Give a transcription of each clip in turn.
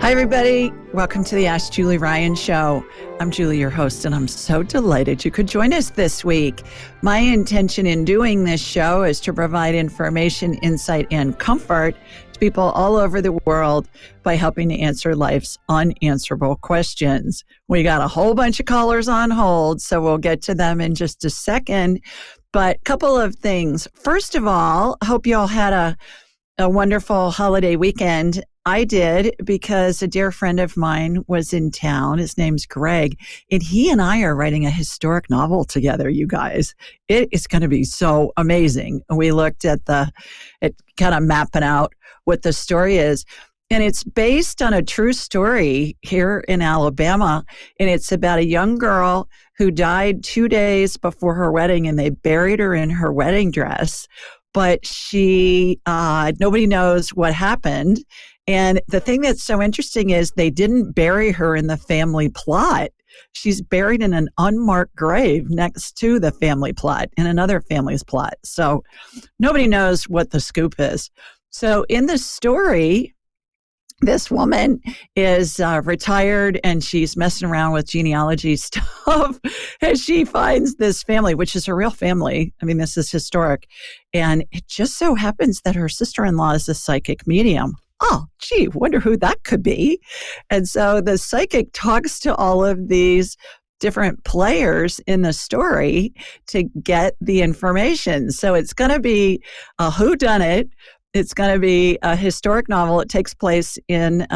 Hi, everybody. Welcome to the Ask Julie Ryan Show. I'm Julie, your host, and I'm so delighted you could join us this week. My intention in doing this show is to provide information, insight, and comfort to people all over the world by helping to answer life's unanswerable questions. We got a whole bunch of callers on hold, so we'll get to them in just a second. But a couple of things. First of all, I hope you all had a wonderful holiday weekend. I did, because a dear friend of mine was in town. His name's Greg, and he and I are writing a historic novel together, you guys. It is going to be so amazing. We looked at kind of mapping out what the story is, and it's based on a true story here in Alabama, and it's about a young girl who died 2 days before her wedding, and they buried her in her wedding dress. But nobody knows what happened. And the thing that's so interesting is they didn't bury her in the family plot. She's buried in an unmarked grave next to the family plot in another family's plot. So nobody knows what the scoop is. So in the story, this woman is retired, and she's messing around with genealogy stuff, and she finds this family, which is a real family. I mean, this is historic. And it just so happens that her sister-in-law is a psychic medium. Oh, gee, wonder who that could be. And so the psychic talks to all of these different players in the story to get the information. So it's going to be a whodunit. It's going to be a historic novel. It takes place in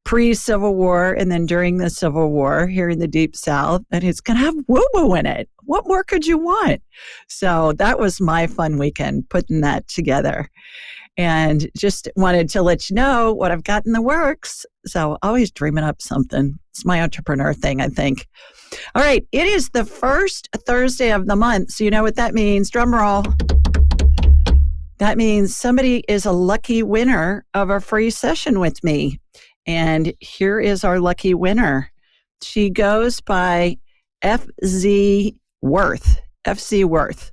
pre-Civil War and then during the Civil War here in the Deep South. And it's going to have woo-woo in it. What more could you want? So that was my fun weekend, putting that together. And just wanted to let you know what I've got in the works. So always dreaming up something. It's my entrepreneur thing, I think. All right. It is the first Thursday of the month. So you know what that means. Drum roll. That means somebody is a lucky winner of a free session with me. And here is our lucky winner. She goes by FZ Worth. FC Worth.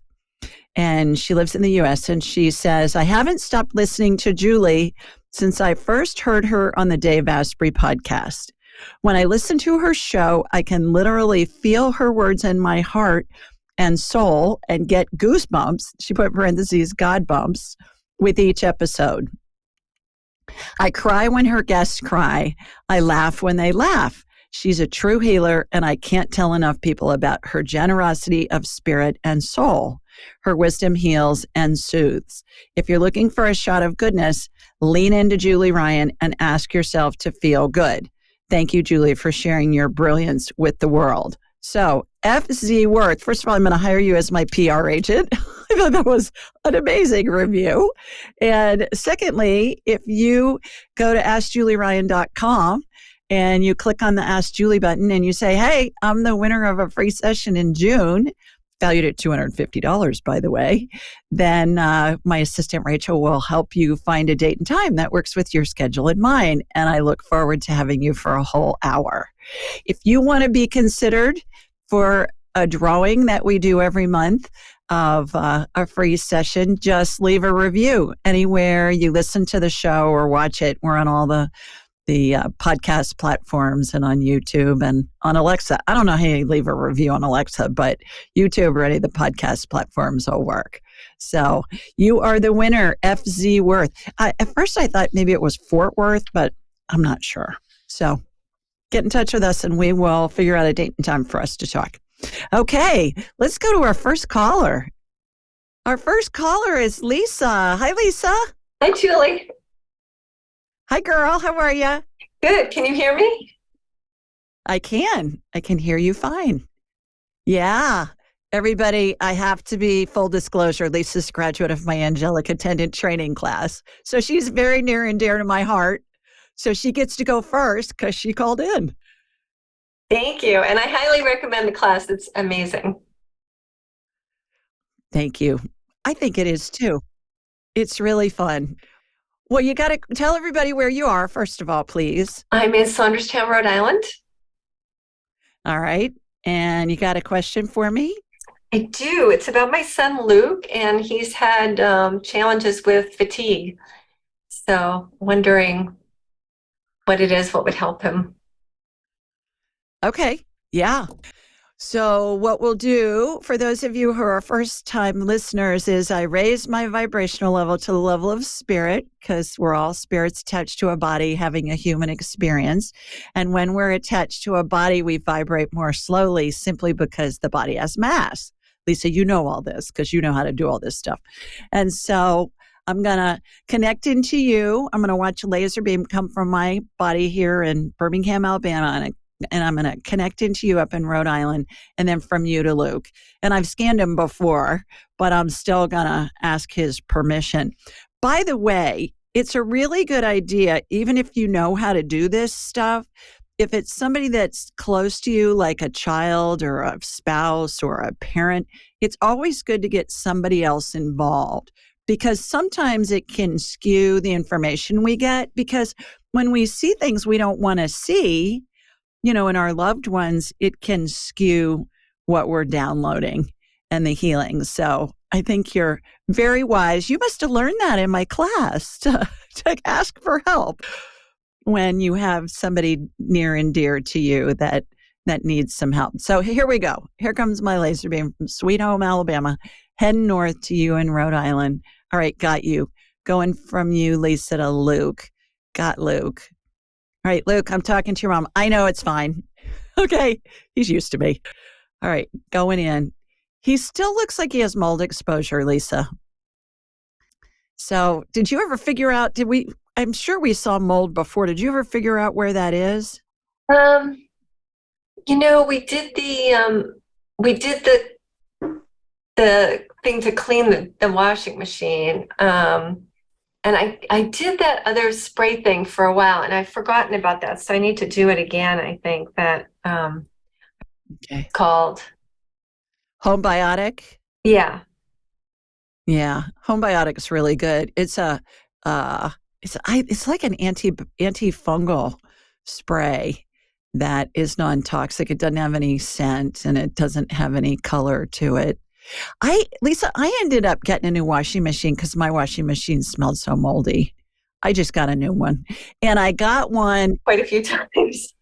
And she lives in the U.S. And she says, I haven't stopped listening to Julie since I first heard her on the Dave Asprey podcast. When I listen to her show, I can literally feel her words in my heart and soul and get goosebumps. She put in parentheses, God bumps, with each episode. I cry when her guests cry. I laugh when they laugh. She's a true healer, and I can't tell enough people about her generosity of spirit and soul. Her wisdom heals and soothes. If you're looking for a shot of goodness, lean into Julie Ryan and ask yourself to feel good. Thank you, Julie, for sharing your brilliance with the world. So, FZ Worth, first of all, I'm going to hire you as my PR agent. I thought that was an amazing review. And secondly, if you go to AskJulieRyan.com and you click on the Ask Julie button and you say, hey, I'm the winner of a free session in June, valued at $250, by the way, then my assistant Rachel will help you find a date and time that works with your schedule and mine. And I look forward to having you for a whole hour. If you want to be considered for a drawing that we do every month of a free session, just leave a review anywhere you listen to the show or watch it. We're on all the podcast platforms and on YouTube and on Alexa. I don't know how you leave a review on Alexa, but YouTube or any of the podcast platforms will work. So you are the winner, FZ Worth. At first I thought maybe it was Fort Worth, but I'm not sure. So get in touch with us and we will figure out a date and time for us to talk. Okay, let's go to our first caller. Our first caller is Lisa. Hi, Lisa. Hi, Julie. Hi, girl. How are you? Good. Can you hear me? I can hear you fine. Yeah. Everybody, I have to be full disclosure. Lisa's a graduate of my angelic attendant training class. So she's very near and dear to my heart. So she gets to go first because she called in. Thank you. And I highly recommend the class. It's amazing. Thank you. I think it is too. It's really fun. Well, you got to tell everybody where you are, first of all, please. I'm in Saunderstown, Rhode Island. All right. And you got a question for me? I do. It's about my son, Luke, and he's had challenges with fatigue. So wondering what it is, what would help him. Okay. Yeah. So, what we'll do for those of you who are first time listeners is I raise my vibrational level to the level of spirit because we're all spirits attached to a body having a human experience. And when we're attached to a body, we vibrate more slowly simply because the body has mass. Lisa, you know all this because you know how to do all this stuff. And so, I'm going to connect into you. I'm going to watch a laser beam come from my body here in Birmingham, Alabama, and I'm going to connect into you up in Rhode Island and then from you to Luke. And I've scanned him before, but I'm still going to ask his permission. By the way, it's a really good idea, even if you know how to do this stuff, if it's somebody that's close to you, like a child or a spouse or a parent, it's always good to get somebody else involved because sometimes it can skew the information we get because when we see things we don't want to see, in our loved ones, it can skew what we're downloading and the healing. So I think you're very wise. You must have learned that in my class to ask for help when you have somebody near and dear to you that needs some help. So here we go. Here comes my laser beam from Sweet Home, Alabama, heading north to you in Rhode Island. All right, got you. Going from you, Lisa, to Luke. Got Luke. All right, Luke, I'm talking to your mom. I know it's fine. Okay. He's used to me. All right, going in. He still looks like he has mold exposure, Lisa. So did you ever figure out, I'm sure we saw mold before. Did you ever figure out where that is? We did the thing to clean the washing machine. And I did that other spray thing for a while and I've forgotten about that. So I need to do it again. I think that Okay. Called Homebiotic. Yeah. Yeah. Homebiotic is really good. It's it's like an antifungal spray that is non-toxic. It doesn't have any scent and it doesn't have any color to it. Lisa, I ended up getting a new washing machine because my washing machine smelled so moldy. I just got a new one. And I got one quite a few times.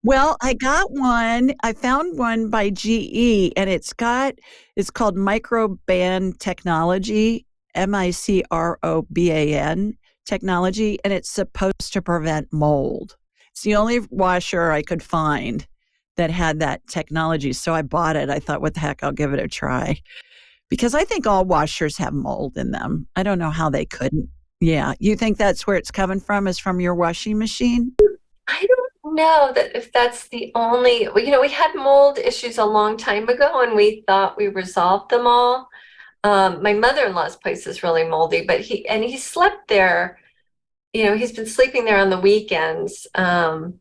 Well, I got one. I found one by GE and it's called Microban Technology, Microban technology, and it's supposed to prevent mold. It's the only washer I could find that had that technology. So I bought it. I thought, what the heck, I'll give it a try. Because I think all washers have mold in them. I don't know how they couldn't. Yeah. You think that's where it's coming from, is from your washing machine? I don't know that if that's the only, we had mold issues a long time ago and we thought we resolved them all. My mother-in-law's place is really moldy, but he slept there, he's been sleeping there on the weekends. So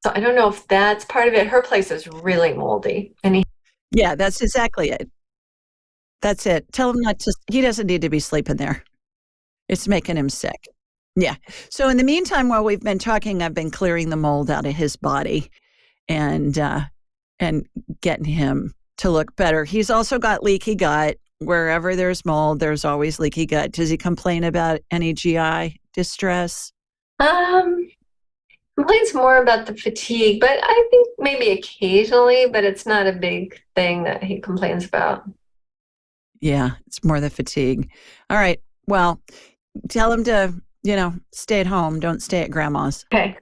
I don't know if that's part of it. Her place is really moldy. Yeah, that's exactly it. That's it. Tell him he doesn't need to be sleeping there. It's making him sick. Yeah. So in the meantime, while we've been talking, I've been clearing the mold out of his body and getting him to look better. He's also got leaky gut. Wherever there's mold, there's always leaky gut. Does he complain about any GI distress? Complains more about the fatigue, but I think maybe occasionally, but it's not a big thing that he complains about. Yeah, it's more the fatigue. All right. Well, tell him to, stay at home. Don't stay at grandma's. Okay.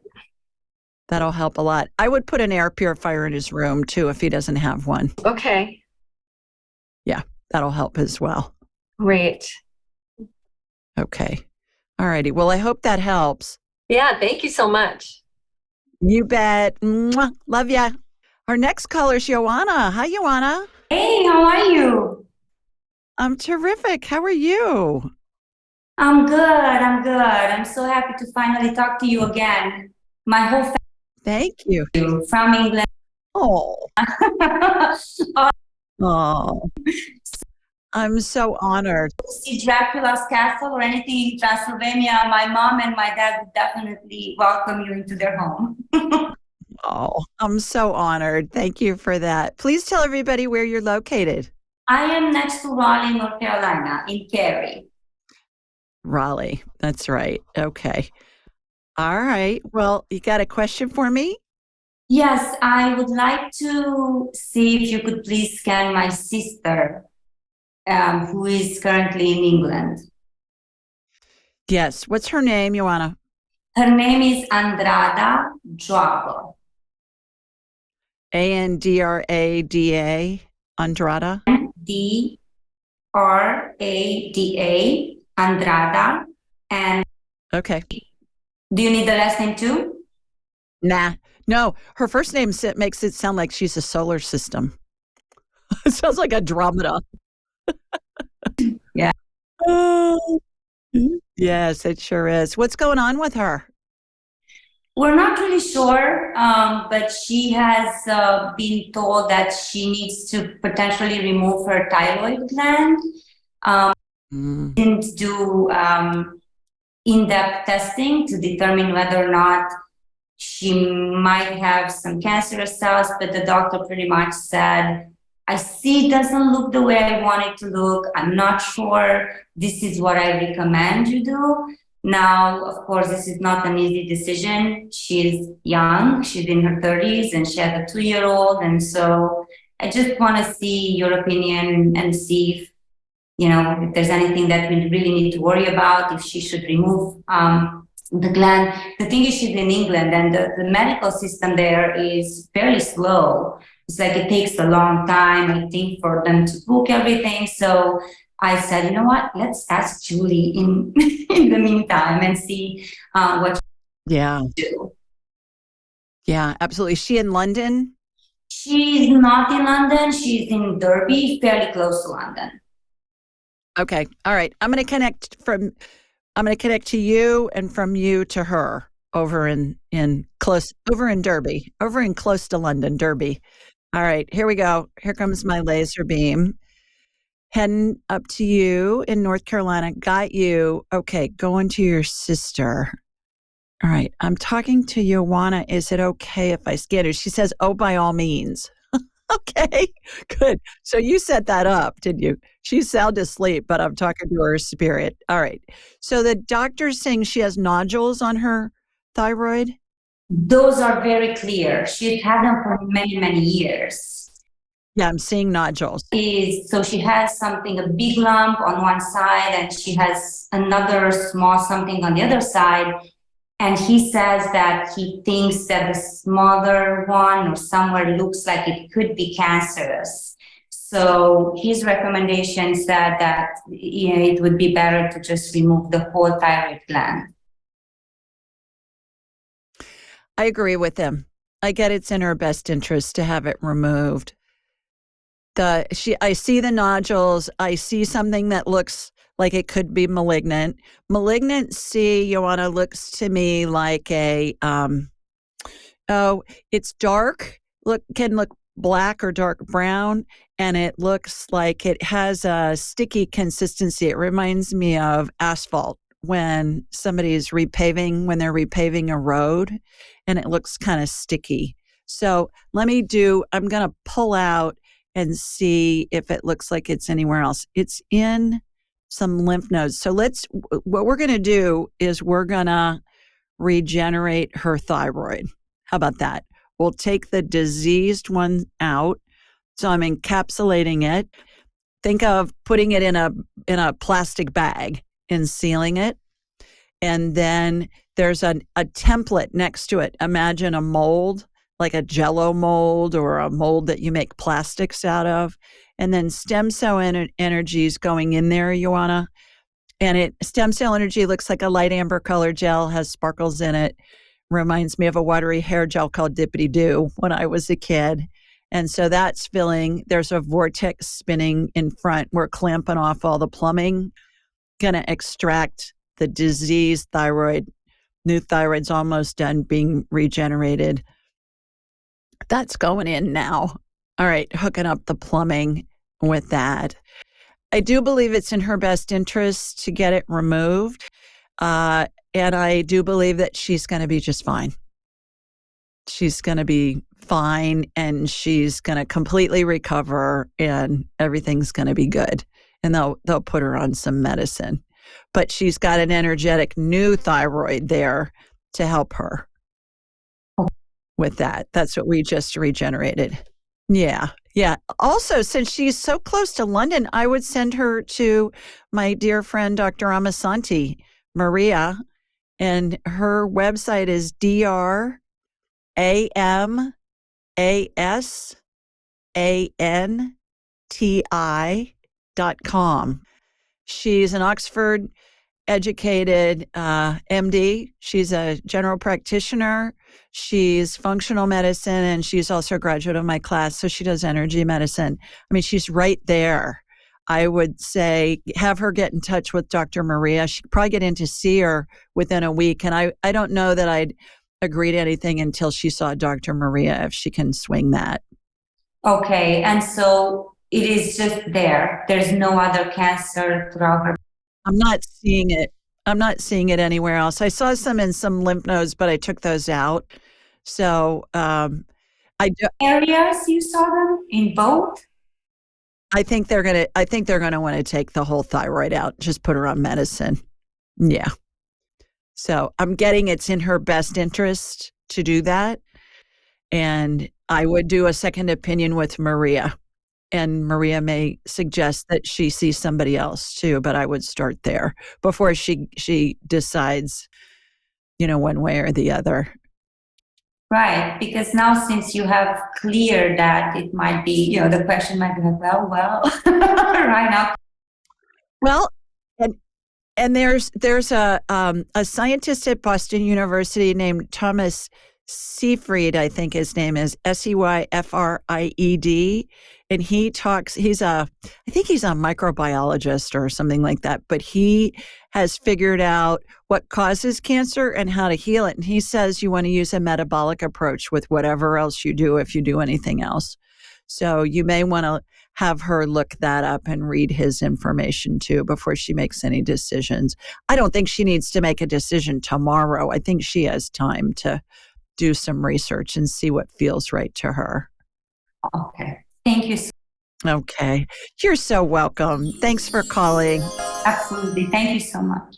That'll help a lot. I would put an air purifier in his room too if he doesn't have one. Okay. Yeah, that'll help as well. Great. Okay. All righty. Well, I hope that helps. Yeah, thank you so much. You bet. Mwah. Love ya. Our next caller is Joanna. Hi, Joanna. Hey, how are you? I'm terrific. How are you? I'm good. I'm so happy to finally talk to you again. My whole family. Thank you. From England. Oh. Oh. I'm so honored. To see Dracula's castle or anything in Transylvania, my mom and my dad would definitely welcome you into their home. Oh, I'm so honored. Thank you for that. Please tell everybody where you're located. I am next to Raleigh, North Carolina, in Cary. Raleigh. That's right. Okay. All right. Well, you got a question for me? Yes, I would like to see if you could please scan my sister, who is currently in England. Yes. What's her name, Joanna? Her name is Andrada Joao. Andrada, Andrada. Andrada, Andrada. And Okay. do you need the last name too? Nah. No, her first name makes it sound like she's a solar system. It sounds like Andromeda. Yeah. Oh, yes, it sure is. What's going on with her? We're not really sure, but she has been told that she needs to potentially remove her thyroid gland. Didn't do in-depth testing to determine whether or not she might have some cancerous cells, but the doctor pretty much said, I see it doesn't look the way I want it to look. I'm not sure this is what I recommend you do. Now, of course, this is not an easy decision. She's young, she's in her 30s, and she has a 2-year-old. And so I just want to see your opinion and see if, if there's anything that we really need to worry about, if she should remove the gland. The thing is, she's in England, and the medical system there is fairly slow. It's like it takes a long time, I think, for them to book everything. So I said, you know what? Let's ask Julie in in the meantime and see what Yeah. she do. Yeah, absolutely. Is she in London? She's not in London. She's in Derby, fairly close to London. Okay. All right. I'm going to connect to you and from you to her over in Derby, over in close to London, Derby. All right, here we go. Here comes my laser beam. Heading up to you in North Carolina. Got you. Okay, going to your sister. All right, I'm talking to Joanna. Is it okay if I scan her? She says, oh, by all means. Okay, good. So you set that up, didn't you? She's sound asleep, but I'm talking to her spirit. All right. So the doctor's saying she has nodules on her thyroid? Those are very clear. She's had them for many, many years. Yeah, I'm seeing nodules. So she has something, a big lump on one side, and she has another small something on the other side. And he says that he thinks that the smaller one or somewhere looks like it could be cancerous. So his recommendation said that it would be better to just remove the whole thyroid gland. I agree with him. I get it's in her best interest to have it removed. I see the nodules. I see something that looks like it could be malignant. Malignancy, Joanna, looks to me like it's dark. Can look black or dark brown, and it looks like it has a sticky consistency. It reminds me of asphalt when somebody's when they're repaving a road, and it looks kind of sticky. So I'm going to pull out and see if it looks like it's anywhere else. It's in some lymph nodes. So what we're going to do is we're going to regenerate her thyroid. How about that? We'll take the diseased one out. So I'm encapsulating it. Think of putting it in a plastic bag and sealing it. And then there's a template next to it. Imagine a mold, like a Jello mold or a mold that you make plastics out of. And then stem cell energy is going in there, Joanna. And stem cell energy looks like a light amber color gel, has sparkles in it. Reminds me of a watery hair gel called Dippity Doo when I was a kid. And so that's filling. There's a vortex spinning in front. We're clamping off all the plumbing, going to extract the diseased thyroid. New thyroid's almost done being regenerated. That's going in now. All right, hooking up the plumbing with that. I do believe it's in her best interest to get it removed. And I do believe that she's going to be just fine. She's going to be fine, and she's going to completely recover, and everything's going to be good. And they'll put her on some medicine. But she's got an energetic new thyroid there to help her with that. That's what we just regenerated. Yeah. Yeah. Also, since she's so close to London, I would send her to my dear friend, Dr. Amasanti, Maria, and her website is dramasanti.com. She's an Oxford educated MD. She's a general practitioner. She's functional medicine, and she's also a graduate of my class. So she does energy medicine. I mean, she's right there. I would say have her get in touch with Dr. Maria. She could probably get in to see her within a week. And I don't know that I'd agree to anything until she saw Dr. Maria, if she can swing that. Okay. And so it is just there. There's no other cancer throughout her. I'm not seeing it. I'm not seeing it anywhere else. I saw some in some lymph nodes, but I took those out. So Areas you saw them in both? I think they're gonna want to take the whole thyroid out, just put her on medicine. Yeah. So I'm getting it's in her best interest to do that. And I would do a second opinion with Maria. And Maria may suggest that she sees somebody else too, but I would start there before she decides, one way or the other. Right, because now since you have cleared that, it might be, the question might be like, well, right now. Well, and there's a scientist at Boston University named Thomas Seyfried, I think his name is Seyfried, and I think he's a microbiologist or something like that, but he has figured out what causes cancer and how to heal it. And he says you want to use a metabolic approach with whatever else you do, if you do anything else. So you may want to have her look that up and read his information too before she makes any decisions. I don't think she needs to make a decision tomorrow. I think she has time to do some research and see what feels right to her. Okay. Thank you. Okay. You're so welcome. Thanks for calling. Absolutely. Thank you so much.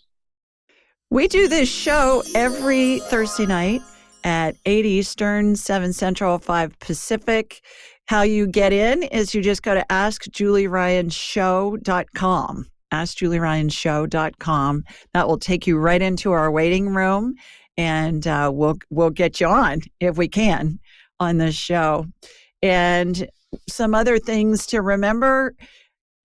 We do this show every Thursday night at 8 Eastern, 7 Central, 5 Pacific. How you get in is you just go to AskJulieRyanShow.com. AskJulieRyanShow.com. That will take you right into our waiting room, and we'll get you on if we can on this show. And some other things to remember.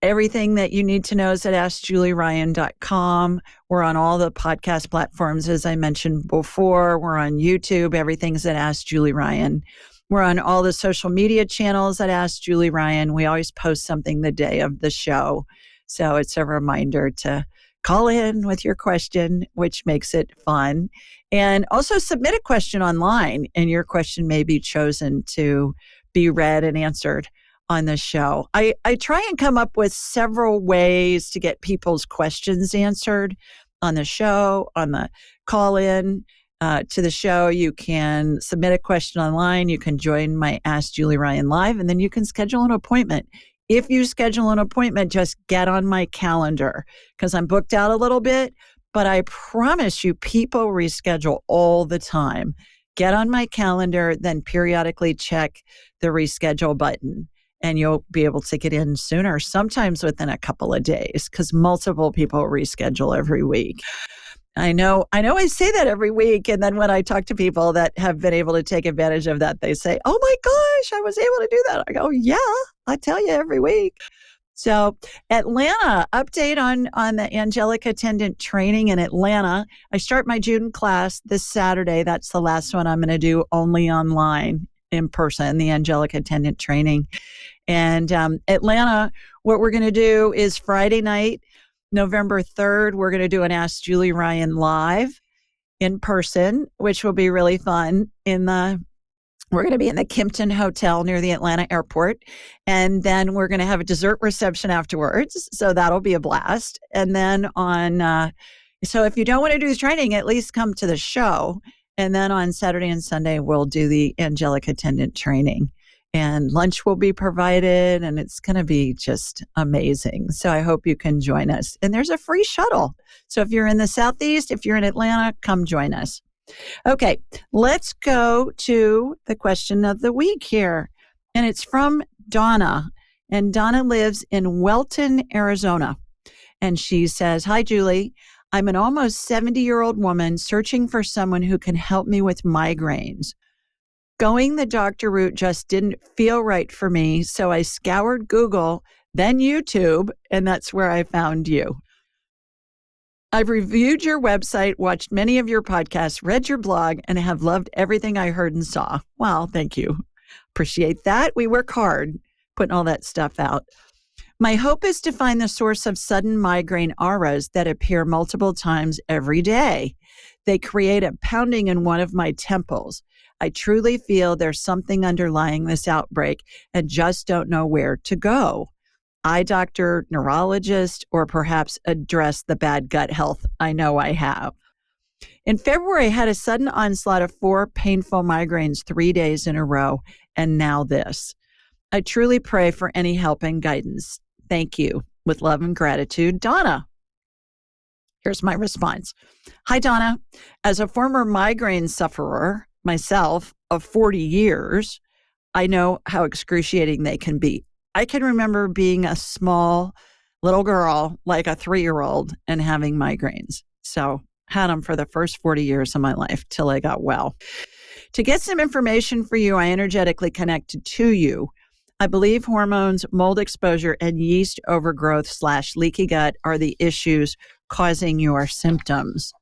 Everything that you need to know is at AskJulieRyan.com. We're on all the podcast platforms, as I mentioned before. We're on YouTube. Everything's at Ask Julie Ryan. We're on all the social media channels at Ask Julie Ryan. We always post something the day of the show. So it's a reminder to call in with your question, which makes it fun. And also submit a question online, and your question may be chosen to be read and answered on the show. I try and come up with several ways to get people's questions answered on the show, on the call in to the show. You can submit a question online. You can join my Ask Julie Ryan Live, and then you can schedule an appointment. If you schedule an appointment, just get on my calendar because I'm booked out a little bit, but I promise you people reschedule all the time. Get on my calendar, then periodically check the reschedule button, and you'll be able to get in sooner, sometimes within a couple of days, because multiple people reschedule every week. I know I say that every week, and then when I talk to people that have been able to take advantage of that, they say, oh my gosh, I was able to do that. I go, yeah, I tell you every week. So Atlanta, update on the angelic attendant training in Atlanta. I start my June class this Saturday. That's the last one I'm going to do only online, in person, the angelic attendant training. And Atlanta, what we're going to do is Friday night, November 3rd, we're going to do an Ask Julie Ryan Live in person, which will be really fun. We're going to be in the Kimpton Hotel near the Atlanta airport. And then we're going to have a dessert reception afterwards. So that'll be a blast. And then so if you don't want to do the training, at least come to the show. And then on Saturday and Sunday, we'll do the angelic attendant training. And lunch will be provided, and it's going to be just amazing. So I hope you can join us. And there's a free shuttle. So if you're in the Southeast, if you're in Atlanta, come join us. Okay, let's go to the question of the week here. And it's from Donna. And Donna lives in Welton, Arizona. And she says, "Hi, Julie. I'm an almost 70-year-old woman searching for someone who can help me with migraines. Going the doctor route just didn't feel right for me, so I scoured Google, then YouTube, and that's where I found you. I've reviewed your website, watched many of your podcasts, read your blog, and have loved everything I heard and saw." Well, thank you. Appreciate that. We work hard putting all that stuff out. "My hope is to find the source of sudden migraine auras that appear multiple times every day. They create a pounding in one of my temples. I truly feel there's something underlying this outbreak and just don't know where to go. Eye doctor, neurologist, or perhaps address the bad gut health I know I have. In February, I had a sudden onslaught of 4 painful migraines 3 days in a row, and now this. I truly pray for any help and guidance. Thank you. With love and gratitude, Donna." Here's my response. "Hi, Donna. As a former migraine sufferer myself of 40 years, I know how excruciating they can be. I can remember being a small little girl, like a 3-year-old, and having migraines. So had them for the first 40 years of my life till I got well. To get some information for you, I energetically connected to you. I believe hormones, mold exposure, and yeast overgrowth/leaky gut are the issues causing your symptoms.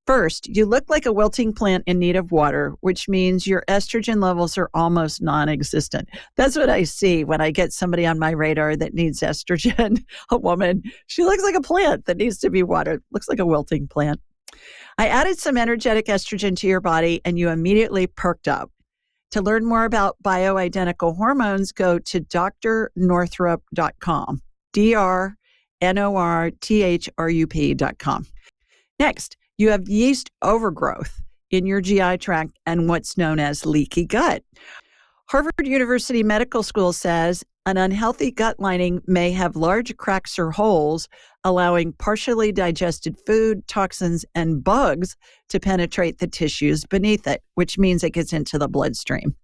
First, you look like a wilting plant in need of water, which means your estrogen levels are almost non-existent. That's what I see when I get somebody on my radar that needs estrogen, a woman. She looks like a plant that needs to be watered, looks like a wilting plant. I added some energetic estrogen to your body, and you immediately perked up. To learn more about bioidentical hormones, go to drnorthrup.com, drnorthrup.com. Next, you have yeast overgrowth in your GI tract and what's known as leaky gut. Harvard University Medical School says an unhealthy gut lining may have large cracks or holes, allowing partially digested food, toxins, and bugs to penetrate the tissues beneath it, which means it gets into the bloodstream.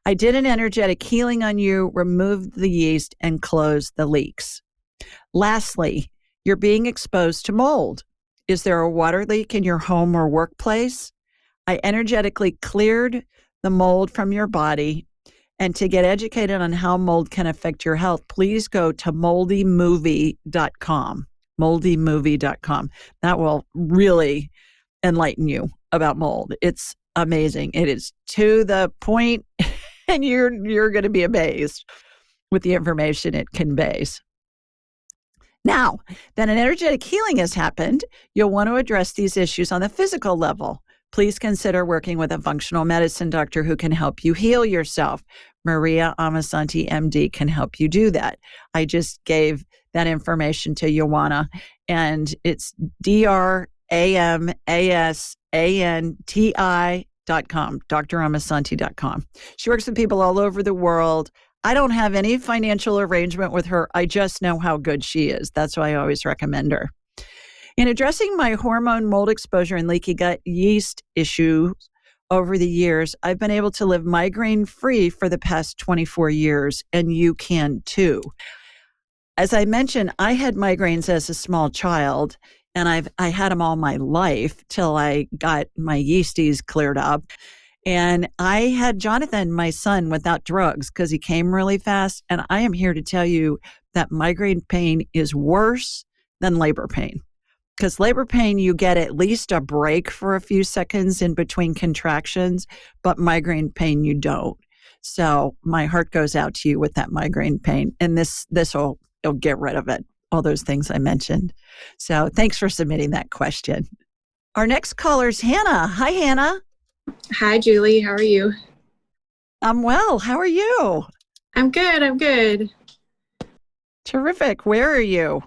I did an energetic healing on you, removed the yeast, and closed the leaks. Lastly, you're being exposed to mold. Is there a water leak in your home or workplace? I energetically cleared the mold from your body. And to get educated on how mold can affect your health, please go to moldymovie.com. Moldymovie.com. That will really enlighten you about mold. It's amazing. It is to the point, and you're going to be amazed with the information it conveys. Now that an energetic healing has happened, you'll want to address these issues on the physical level. Please consider working with a functional medicine doctor who can help you heal yourself. Maria Amasanti, MD, can help you do that. I just gave that information to Joanna, and it's dramasanti.com, dramasanti.com. She works with people all over the world. I don't have any financial arrangement with her. I just know how good she is. That's why I always recommend her. In addressing my hormone, mold exposure, and leaky gut yeast issues over the years, I've been able to live migraine-free for the past 24 years, and you can too. As I mentioned, I had migraines as a small child, and I had them all my life till I got my yeasties cleared up. And I had Jonathan, my son, without drugs because he came really fast. And I am here to tell you that migraine pain is worse than labor pain. Because labor pain, you get at least a break for a few seconds in between contractions, but migraine pain, you don't. So my heart goes out to you with that migraine pain. And this will get rid of it, all those things I mentioned. So thanks for submitting that question. Our next caller is Hannah. Hi, Hannah. Hi, Julie. How are you? I'm well. How are you? I'm good. Terrific. Where are you?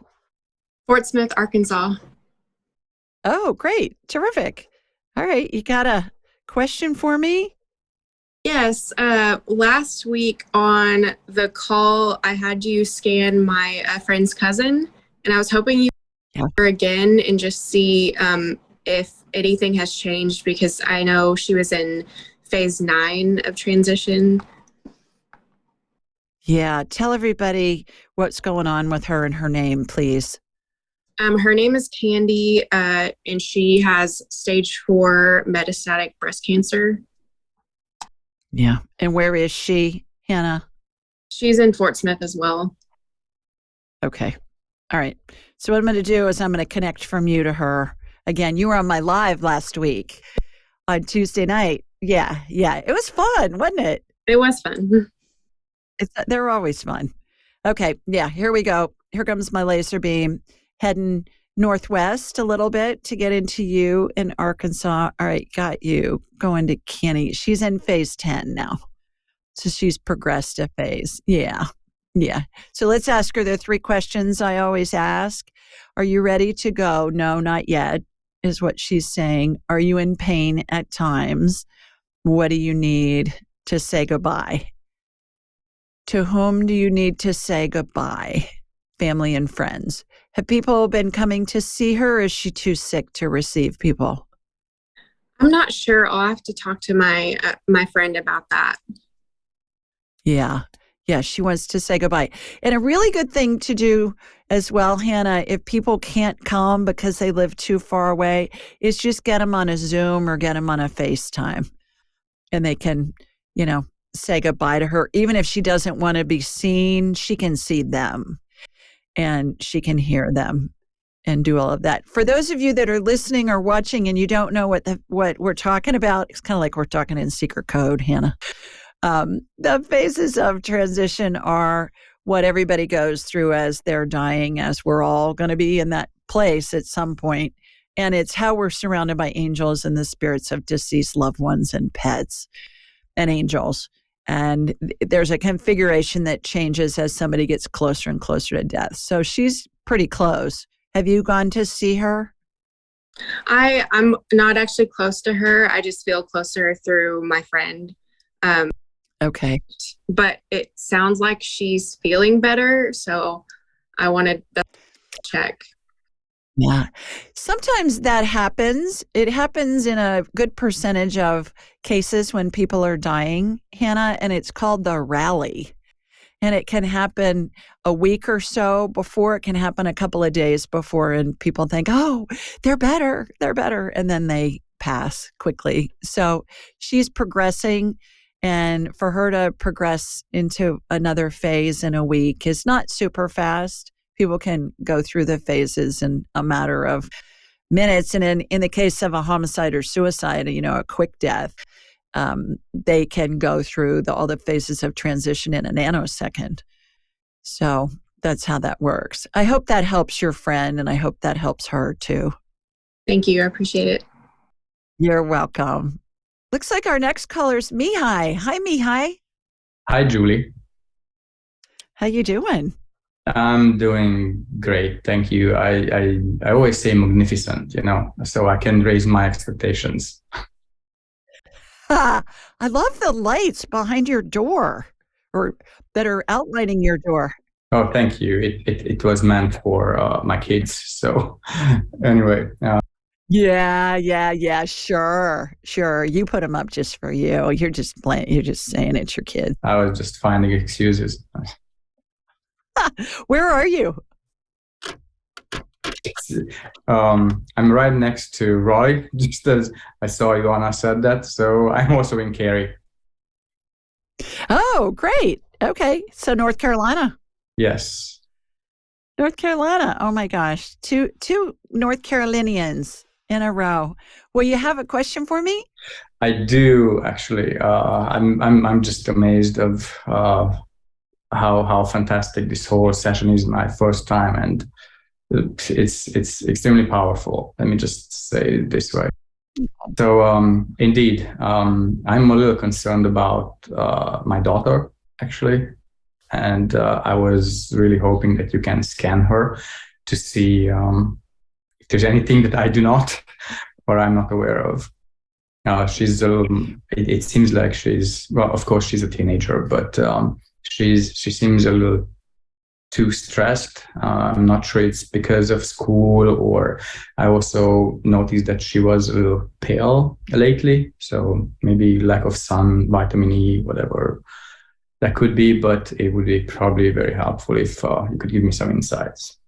Fort Smith, Arkansas. Oh, great. Terrific. All right. You got a question for me? Yes. Last week on the call, I had you scan my friend's cousin, and I was hoping you Yeah. her again and just see if anything has changed, because I know she was in phase 9 of transition. Yeah, tell everybody what's going on with her and her name, please. Her name is Candy, and she has stage 4 metastatic breast cancer. Yeah. And where is she, Hannah? She's in Fort Smith as well. Okay. All right. So what I'm going to do is I'm going to connect from you to her. Again, you were on my live last week on Tuesday night. Yeah. It was fun, wasn't it? It was fun. They're always fun. Okay. Yeah. Here we go. Here comes my laser beam heading northwest a little bit to get into you in Arkansas. All right. Got you. Going to Kenny. She's in phase 10 now. So she's progressed a phase. Yeah. So let's ask her the 3 questions I always ask. Are you ready to go? No, not yet, is what she's saying. Are you in pain at times? What do you need to say goodbye? To whom do you need to say goodbye? Family and friends. Have people been coming to see her, or is she too sick to receive people? I'm not sure. I'll have to talk to my my friend about that. Yeah, she wants to say goodbye. And a really good thing to do as well, Hannah, if people can't come because they live too far away, is just get them on a Zoom or get them on a FaceTime. And they can, say goodbye to her. Even if she doesn't want to be seen, she can see them and she can hear them and do all of that. For those of you that are listening or watching and you don't know what we're talking about, it's kind of like we're talking in secret code, Hannah. The phases of transition are what everybody goes through as they're dying, as we're all going to be in that place at some point. And it's how we're surrounded by angels and the spirits of deceased loved ones and pets and angels. And there's a configuration that changes as somebody gets closer and closer to death. So she's pretty close. Have you gone to see her? I'm not actually close to her. I just feel closer through my friend. Okay. But it sounds like she's feeling better. So I wanted to check. Yeah. Sometimes that happens. It happens in a good percentage of cases when people are dying, Hannah, and it's called the rally. And it can happen a week or so before. It can happen a couple of days before, and people think, oh, they're better. And then they pass quickly. So she's progressing. And for her to progress into another phase in a week is not super fast. People can go through the phases in a matter of minutes. And in the case of a homicide or suicide, a quick death, they can go through all the phases of transition in a nanosecond. So that's how that works. I hope that helps your friend, and I hope that helps her too. Thank you. I appreciate it. You're welcome. Looks like our next caller's Mihai. Hi, Mihai. Hi, Julie. How you doing? I'm doing great. Thank you. I always say magnificent, so I can raise my expectations. I love the lights behind your door, or that are outlining your door. Oh, thank you. It was meant for my kids. So anyway. Yeah. Sure. You put them up just for you. You're just playing. You're just saying it's your kids. I was just finding excuses. Where are you? I'm right next to Roy, just as I saw Joanna said that. So I'm also in Cary. Oh, great. Okay. So North Carolina. Yes. North Carolina. Oh my gosh. Two North Carolinians in a row. Well, you have a question for me? I do, actually. I'm just amazed of how fantastic this whole session is. My first time, and it's extremely powerful. Let me just say it this way. So indeed, I'm a little concerned about my daughter, actually, and I was really hoping that you can scan her to see if there's anything that I do not or I'm not aware of. She's it seems like she's, well, of course she's a teenager, but she seems a little too stressed. I'm not sure it's because of school, or I also noticed that she was a little pale lately. So maybe lack of sun, vitamin E, whatever that could be, but it would be probably very helpful if you could give me some insights.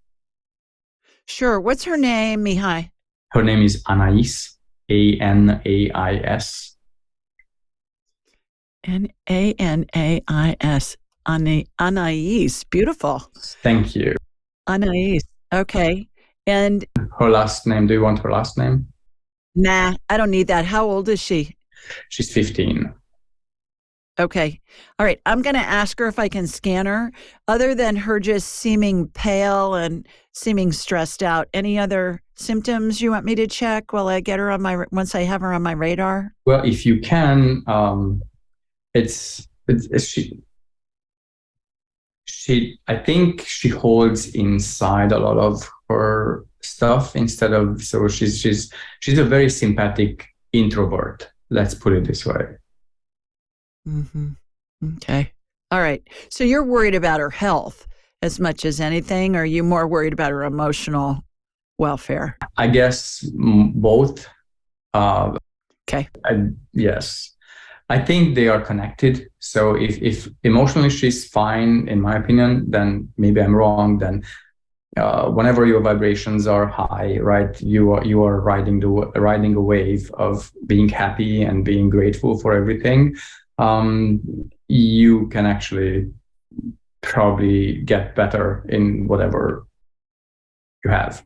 Sure. What's her name, Mihai? Her name is Anais, Anais. Anais. Anais. Beautiful. Thank you. Anais. Okay. And Her last name, do you want her last name? nah, I don't need that. How old is she? She's 15. Okay. All right. I'm going to ask her if I can scan her. Other than her just seeming pale and seeming stressed out, any other symptoms you want me to check while I get her on my, once I have her on my radar? Well, if you can, it's she I think she holds inside a lot of her stuff instead of, so she's a very sympathetic introvert. Let's put it this way. Mm-hmm. Okay. All right. So you're worried about her health as much as anything, or are you more worried about her emotional welfare? I guess both. Okay. Yes. I think they are connected. So if emotionally she's fine, in my opinion, then maybe I'm wrong. Then whenever your vibrations are high, right, you are riding a wave of being happy and being grateful for everything. You can actually probably get better in whatever you have.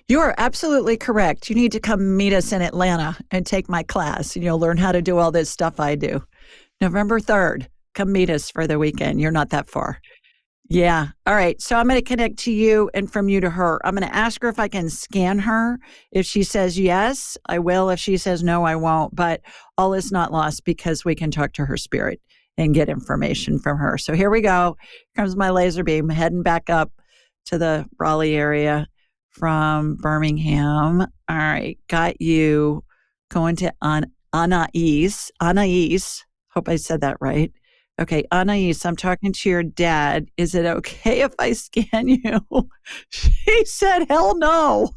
You are absolutely correct. You need to come meet us in Atlanta and take my class, and you'll learn how to do all this stuff I do. November 3rd, come meet us for the weekend. You're not that far. Yeah. All right. So I'm going to connect to you and from you to her. I'm going to ask her if I can scan her. If she says yes, I will. If she says no, I won't. But all is not lost because we can talk to her spirit and get information from her. So here we go. Here comes my laser beam heading back up to the Raleigh area from Birmingham. All right. Got you going to Anais. Anais. Hope I said that right. Okay, Anais, I'm talking to your dad. Is it okay if I scan you? She said, hell no.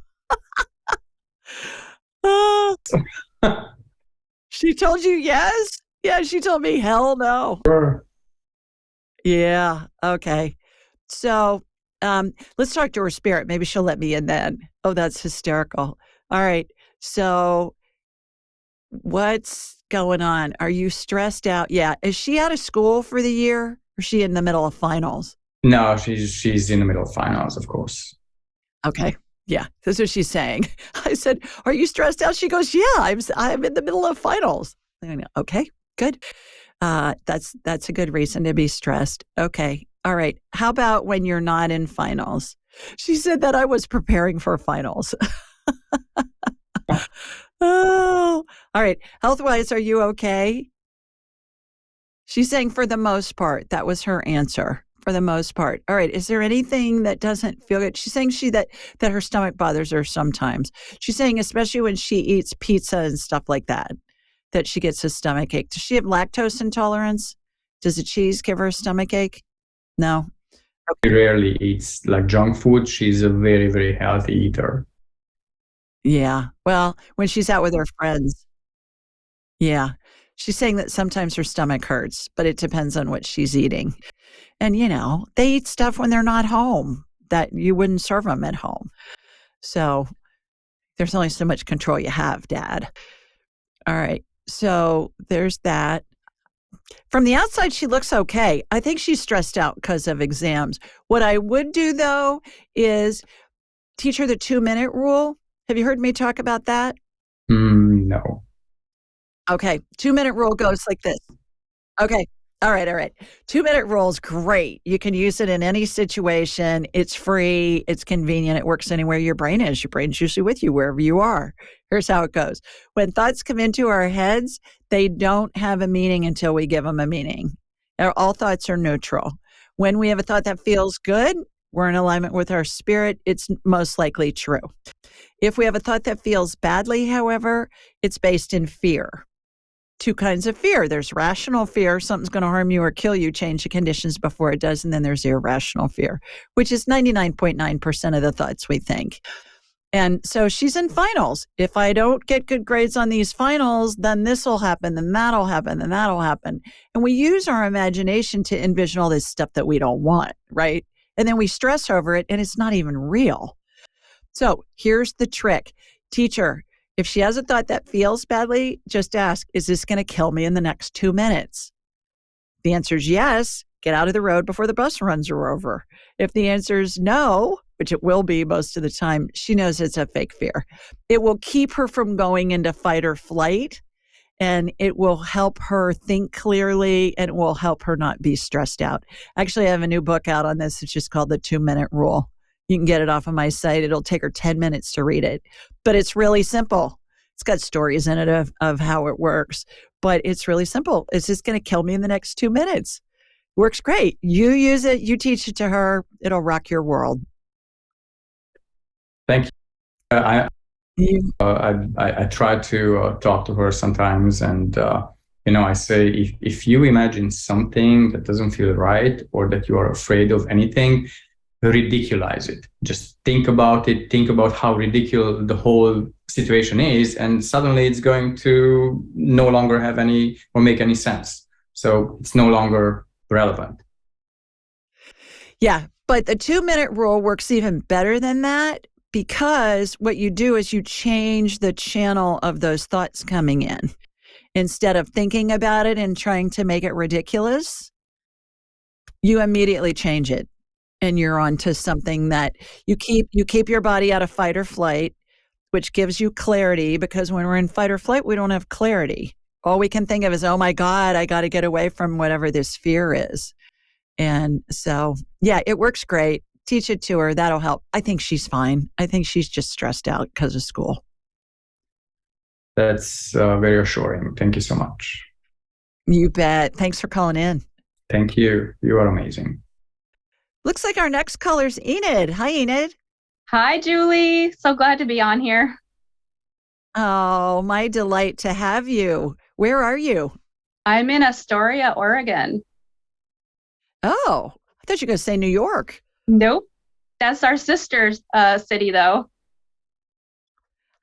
She told you yes? Yeah, she told me hell no. Sure. Yeah, okay. So let's talk to her spirit. Maybe she'll let me in then. Oh, that's hysterical. All right. So what's going on? Are you stressed out? Yeah. Is she out of school for the year? Or is she in the middle of finals? No, she's in the middle of finals, of course. Okay. Yeah. That's what she's saying. I said, are you stressed out? She goes, yeah, I'm in the middle of finals. Okay, good. That's a good reason to be stressed. Okay. All right. How about when you're not in finals? She said that I was preparing for finals. Oh, all right. Health-wise, are you okay? She's saying for the most part. That was her answer. For the most part. All right. Is there anything that doesn't feel good? She's saying that her stomach bothers her sometimes. She's saying especially when she eats pizza and stuff like that she gets a stomach ache. Does she have lactose intolerance? Does the cheese give her a stomach ache? No. She rarely eats like junk food. She's a very, very healthy eater. Yeah. Well, when she's out with her friends. Yeah. She's saying that sometimes her stomach hurts, but it depends on what she's eating. And, they eat stuff when they're not home that you wouldn't serve them at home. So there's only so much control you have, Dad. All right. So there's that. From the outside, she looks okay. I think she's stressed out because of exams. What I would do, though, is teach her the 2-minute rule. Have you heard me talk about that? No. Okay. 2-minute rule goes like this. Okay. All right. 2-minute rule is great. You can use it in any situation. It's free. It's convenient. It works anywhere your brain is. Your brain's usually with you wherever you are. Here's how it goes. When thoughts come into our heads, they don't have a meaning until we give them a meaning. All thoughts are neutral. When we have a thought that feels good, we're in alignment with our spirit. It's most likely true. If we have a thought that feels badly, however, it's based in fear. two kinds of fear. There's rational fear, something's going to harm you or kill you, change the conditions before it does. And then there's irrational fear, which is 99.9% of the thoughts we think. And so she's in finals. If I don't get good grades on these finals, then this will happen, then that'll happen, then that'll happen. And we use our imagination to envision all this stuff that we don't want, right? And then we stress over it and it's not even real. So here's the trick. Teacher, if she has a thought that feels badly, just ask, is this going to kill me in the next 2 minutes? If the answer is yes, get out of the road before the bus runs her over. If the answer is no, which it will be most of the time, she knows it's a fake fear. It will keep her from going into fight or flight, and it will help her think clearly, and it will help her not be stressed out. Actually, I have a new book out on this. It's just called The 2-Minute Rule. You can get it off of my site. It'll take her 10 minutes to read it, but it's really simple. It's got stories in it of how it works, but it's really simple. It's just going to kill me in the next 2 minutes. Works great. You use it, you teach it to her, it'll rock your world. Thank you. I try to talk to her sometimes, and I say, if you imagine something that doesn't feel right or that you are afraid of anything, ridiculize it. Just think about it. Think about how ridiculous the whole situation is, and suddenly it's going to no longer have any or make any sense. So it's no longer relevant. Yeah, but the 2-minute rule works even better than that, because what you do is you change the channel of those thoughts coming in. Instead of thinking about it and trying to make it ridiculous, you immediately change it. And you're on to something that you keep your body out of fight or flight, which gives you clarity, because when we're in fight or flight, we don't have clarity. All we can think of is, oh my God, I got to get away from whatever this fear is. And so, yeah, it works great. Teach it to her. That'll help. I think she's fine. I think she's just stressed out because of school. That's very assuring. Thank you so much. You bet. Thanks for calling in. Thank you. You are amazing. Looks like our next caller's Enid. Hi, Enid. Hi, Julie. So glad to be on here. Oh, my delight to have you. Where are you? I'm in Astoria, Oregon. Oh, I thought you were going to say New York. Nope. That's our sister's city, though.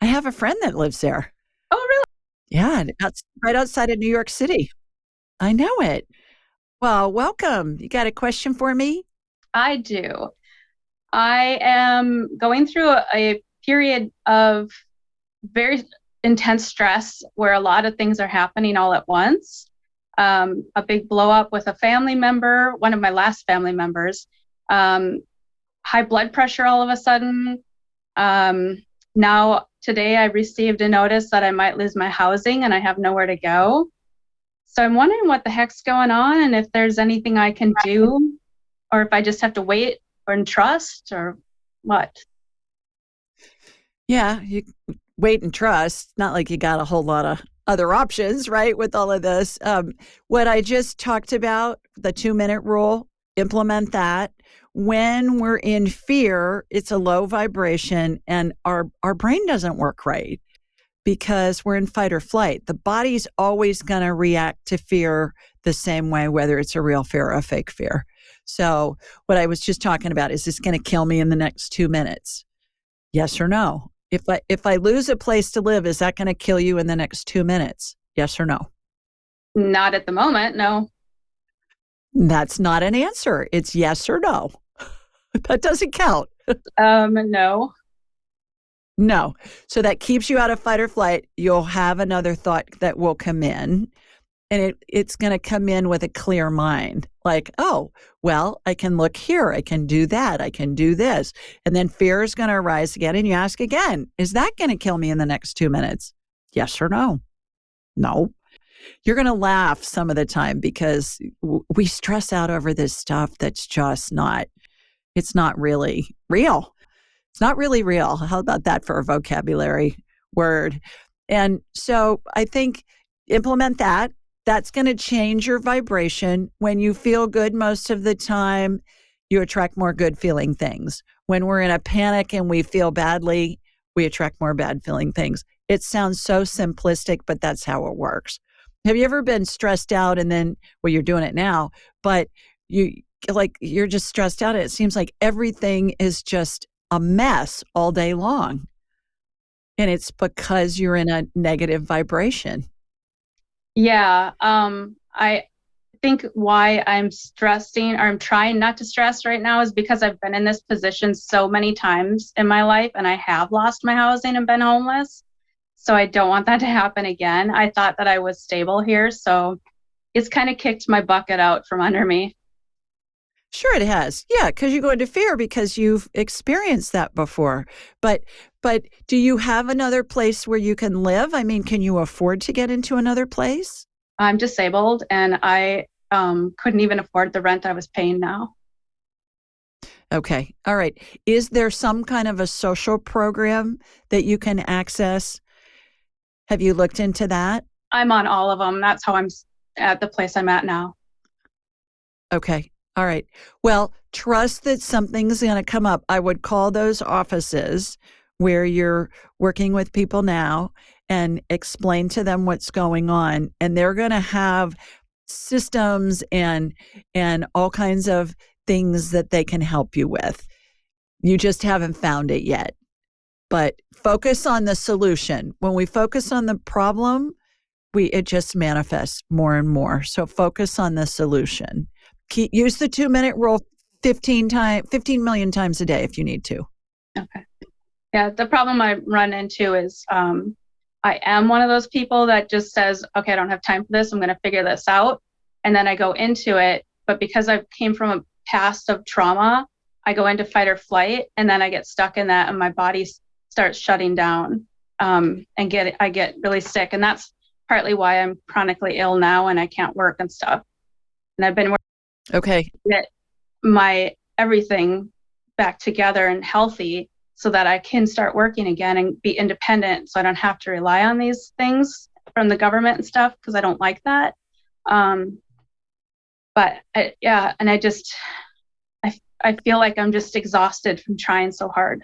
I have a friend that lives there. Oh, really? Yeah, that's right outside of New York City. I know it. Well, welcome. You got a question for me? I do. I am going through a period of very intense stress where a lot of things are happening all at once. A big blow up with a family member, one of my last family members. High blood pressure all of a sudden. Now, today I received a notice that I might lose my housing and I have nowhere to go. So I'm wondering what the heck's going on, and if there's anything I can do, or if I just have to wait and trust, or what? Yeah, you wait and trust. Not like you got a whole lot of other options, right, with all of this. What I just talked about, the 2-minute rule, implement that. When we're in fear, it's a low vibration, and our brain doesn't work right because we're in fight or flight. The body's always going to react to fear the same way, whether it's a real fear or a fake fear. So what I was just talking about, is this going to kill me in the next 2 minutes? Yes or no? If I lose a place to live, is that going to kill you in the next 2 minutes? Yes or no? Not at the moment, no. That's not an answer. It's yes or no. That doesn't count. No. No. So that keeps you out of fight or flight. You'll have another thought that will come in, and it's going to come in with a clear mind. Like, oh, well, I can look here. I can do that. I can do this. And then fear is going to arise again, and you ask again, is that going to kill me in the next 2 minutes? Yes or no? No. You're going to laugh some of the time because we stress out over this stuff that's just it's not really real. It's not really real. How about that for a vocabulary word? And so I think implement that. That's going to change your vibration. When you feel good most of the time, you attract more good feeling things. When we're in a panic and we feel badly, we attract more bad feeling things. It sounds so simplistic, but that's how it works. Have you ever been stressed out and then, well, you're doing it now, but you're just stressed out. It seems like everything is just a mess all day long. And it's because you're in a negative vibration. Yeah. I think why I'm stressing, or I'm trying not to stress right now, is because I've been in this position so many times in my life, and I have lost my housing and been homeless. So I don't want that to happen again. I thought that I was stable here, so it's kind of kicked my bucket out from under me. Sure it has. Yeah, because you go into fear because you've experienced that before. But do you have another place where you can live? I mean, can you afford to get into another place? I'm disabled, and I couldn't even afford the rent I was paying now. Okay. All right. Is there some kind of a social program that you can access? Have you looked into that? I'm on all of them. That's how I'm at the place I'm at now. Okay. All right. Well, trust that something's going to come up. I would call those offices where you're working with people now and explain to them what's going on. And they're going to have systems and all kinds of things that they can help you with. You just haven't found it yet. But focus on the solution. When we focus on the problem, it just manifests more and more. So focus on the solution. Use the 2-minute rule 15 million times a day if you need to. Okay. Yeah, the problem I run into is I am one of those people that just says, okay, I don't have time for this. I'm going to figure this out. And then I go into it. But because I came from a past of trauma, I go into fight or flight, and then I get stuck in that, and my body starts shutting down and I get really sick. And that's partly why I'm chronically ill now and I can't work and stuff. And I've been working to get my everything back together and healthy so that I can start working again and be independent, so I don't have to rely on these things from the government and stuff, because I don't like that. But I feel like I'm just exhausted from trying so hard.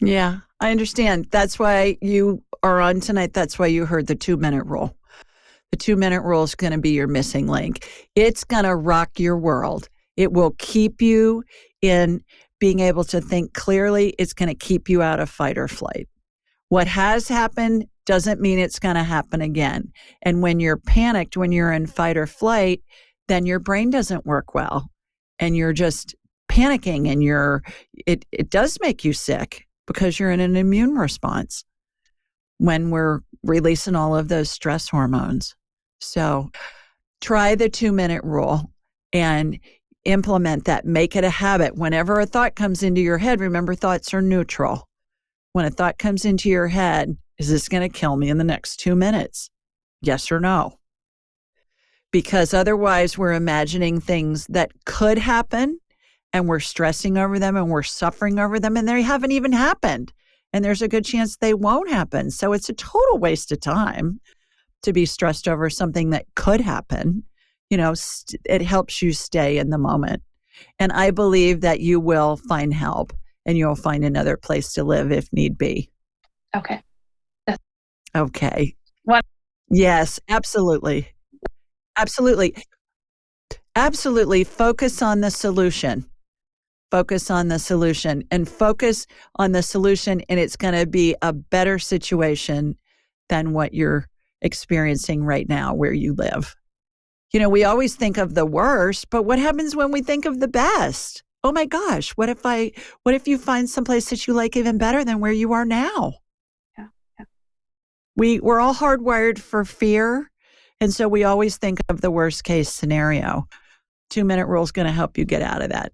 Yeah, I understand. That's why you are on tonight. That's why you heard the 2-minute rule. The 2-minute rule is going to be your missing link. It's going to rock your world. It will keep you in being able to think clearly. It's going to keep you out of fight or flight. What has happened doesn't mean it's going to happen again. And when you're panicked, when you're in fight or flight, then your brain doesn't work well. And you're just panicking, and it does make you sick because you're in an immune response when we're releasing all of those stress hormones. So try the 2-minute rule and implement that. Make it a habit. Whenever a thought comes into your head, remember, thoughts are neutral. When a thought comes into your head, is this going to kill me in the next 2 minutes? Yes or no? Because otherwise we're imagining things that could happen, and we're stressing over them, and we're suffering over them, and they haven't even happened. And there's a good chance they won't happen. So it's a total waste of time to be stressed over something that could happen. It helps you stay in the moment. And I believe that you will find help, and you'll find another place to live if need be. Okay. Okay. What? Yes, absolutely. Absolutely. Absolutely. Focus on the solution. Focus on the solution, and focus on the solution, and it's going to be a better situation than what you're experiencing right now where you live. We always think of the worst, but what happens when we think of the best? Oh my gosh, what if you find someplace that you like even better than where you are now? Yeah. We're all hardwired for fear, and so we always think of the worst case scenario. 2-minute rule is going to help you get out of that.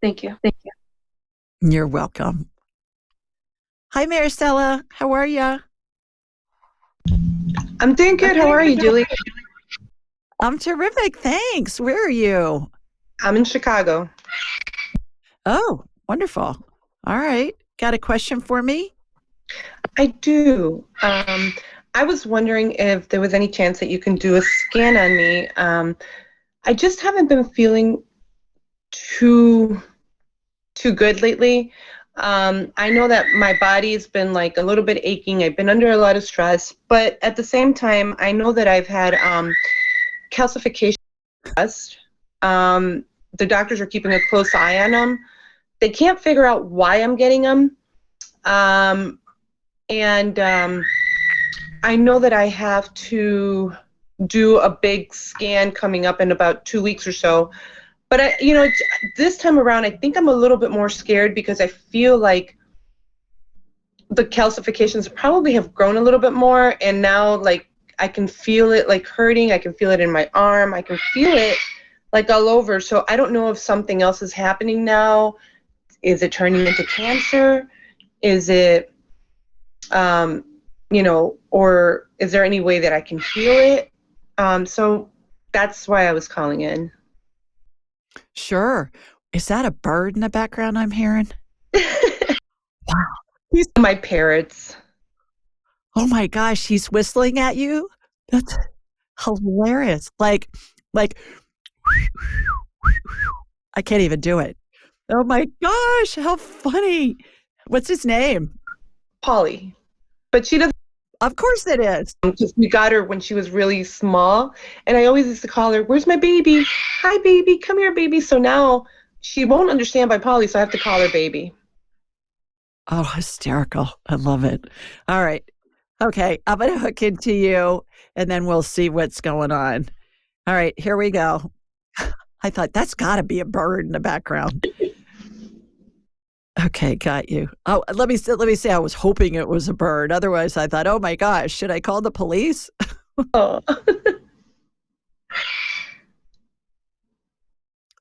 Thank you. You're welcome. Hi, Maricela. How are you? I'm doing good. How are you, Julie? I'm terrific. Thanks. Where are you? I'm in Chicago. Oh, wonderful. All right. Got a question for me? I do. I was wondering if there was any chance that you can do a scan on me. I just haven't been feeling too good lately. I know that my body's been like a little bit aching. I've been under a lot of stress, but at the same time, I know that I've had calcification. The doctors are keeping a close eye on them. They can't figure out why I'm getting them. And I know that I have to do a big scan coming up in about 2 weeks or so. But this time around, I think I'm a little bit more scared because I feel like the calcifications probably have grown a little bit more, and now like I can feel it like hurting. I can feel it in my arm. I can feel it like all over. So I don't know if something else is happening now. Is it turning into cancer? Is it, or is there any way that I can heal it? So that's why I was calling in. Sure. Is that a bird in the background I'm hearing? Wow. These are my parrots. Oh my gosh, he's whistling at you? That's hilarious. Like, I can't even do it. Oh my gosh, how funny. What's his name? Polly. But she doesn't, Of course it is. because we got her when she was really small. And I always used to call her, "Where's my baby? Hi, baby. Come here, baby." So now she won't understand by Polly, so I have to call her baby. Oh, hysterical. I love it. All right. Okay, I'm going to hook into you, and then we'll see what's going on. All right, here we go. I thought that's got to be a bird in the background. Okay, got you. Oh, let me say I was hoping it was a bird. Otherwise, I thought, oh my gosh, should I call the police? Oh.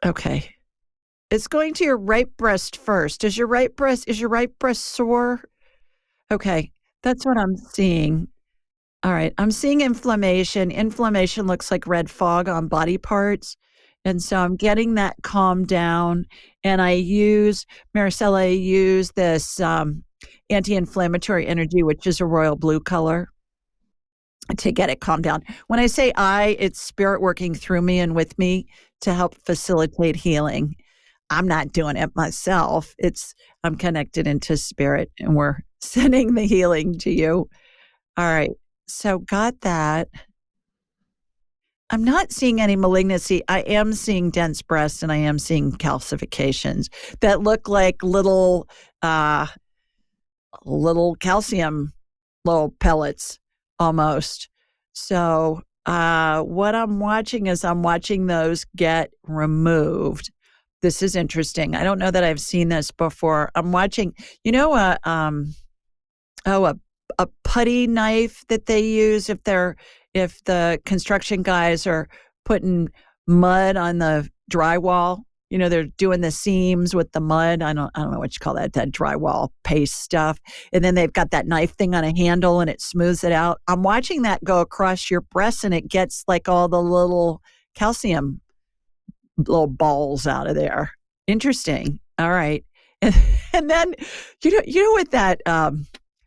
Okay. It's going to your right breast first. Is your right breast sore? Okay, that's what I'm seeing. All right, I'm seeing inflammation. Inflammation looks like red fog on body parts. And so I'm getting that calmed down. And I use this anti-inflammatory energy, which is a royal blue color, to get it calmed down. When I say it's spirit working through me and with me to help facilitate healing. I'm not doing it myself. I'm connected into spirit, and we're sending the healing to you. All right. So got that. I'm not seeing any malignancy. I am seeing dense breasts, and I am seeing calcifications that look like little calcium, little pellets almost. So what I'm watching is those get removed. This is interesting. I don't know that I've seen this before. I'm watching, a putty knife that they use if the construction guys are putting mud on the drywall. They're doing the seams with the mud. I don't know what you call that drywall paste stuff. And then they've got that knife thing on a handle and it smooths it out. I'm watching that go across your breast, and it gets like all the little calcium little balls out of there. Interesting. All right. And then you know what that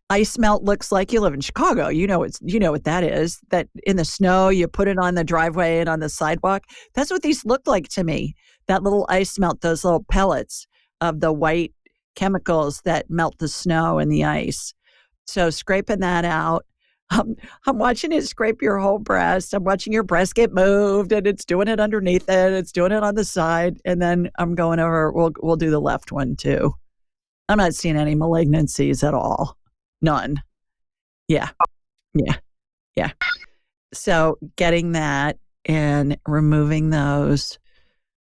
ice melt looks like? You live in Chicago. You know what that is. That in the snow you put it on the driveway and on the sidewalk. That's what these look like to me. That little ice melt, those little pellets of the white chemicals that melt the snow and the ice. So scraping that out. I'm watching it scrape your whole breast. I'm watching your breast get moved, and it's doing it underneath it. It's doing it on the side, and then I'm going over. We'll do the left one too. I'm not seeing any malignancies at all. None. Yeah. So getting that and removing those.